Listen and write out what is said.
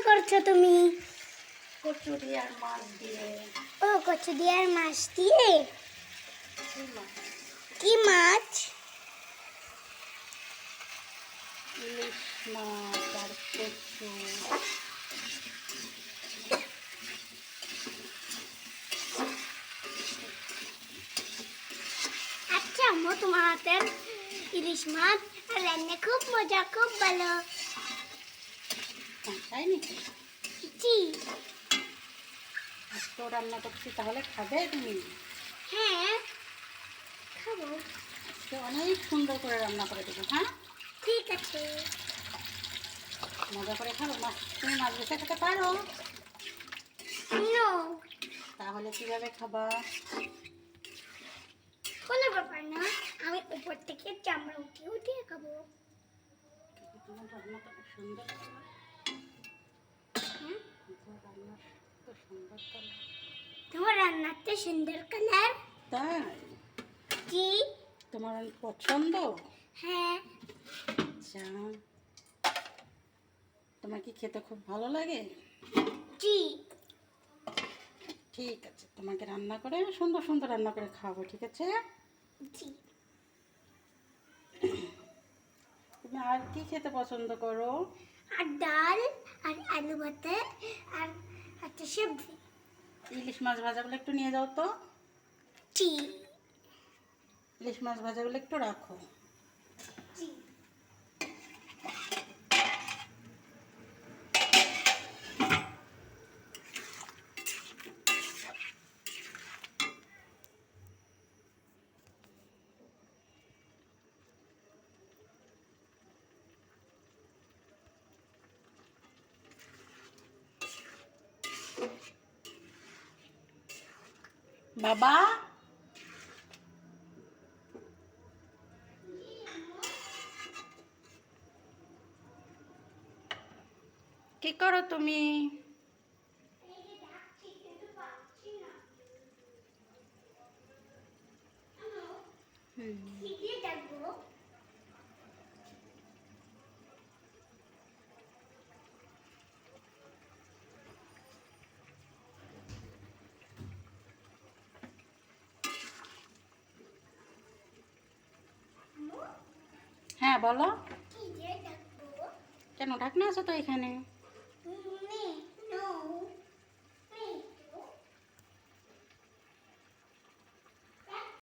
করছো তুমি? কচুরি আর মাছ দিয়ে। ও কচু দিয়ে আর মাছ দিয়ে? কি মাছ? ইলিশ মাছ আর কচু। আচ্ছা আম্মু, তোমার হাতের ইলিশ মাছ আর রান্না খুব মজা, খুব ভালো। তাই নাকি? জি। তো রান্না করছি, তাহলে খাবে তুমি? হ্যাঁ খাবো। তো অনেক সুন্দর করে রান্না করে দেবো। হ্যাঁ, ঠিক আছে। মজা করে খাবো। মাছ, তুমি মাছ বেছে খেতে পারো? নো। তাহলে কিভাবে খাবা? কোনো ব্যাপার না, আমি উপর থেকে চামড়া উঠিয়ে উঠিয়ে খাবো। তোমার রান্না তো সুন্দর। রান্না তো সুন্দর কালার। তোমার রান্নাতে সুন্দর কালার? তাই? জি। তোমার পছন্দ? হ্যাঁ। আচ্ছা, তোমার কি খেতে খুব ভালো লাগে? জি। ঠিক আছে, তোমাকে রান্না করে সুন্দর সুন্দর রান্না করে খাওয়াবো। ঠিক আছে? জি। তুমি আর কি খেতে পছন্দ করো? আর ডাল আর আলু ভাতে আর একটা সবজি। ইলিশ মাছ ভাজাগুলো একটু নিয়ে যাও তো। জি। ইলিশ মাছ ভাজাগুলো একটু রাখো। জি। বাবা, কি করো তুমি? হ্যাঁ বলো। কেন ঢাকনা আছে তো এখানে?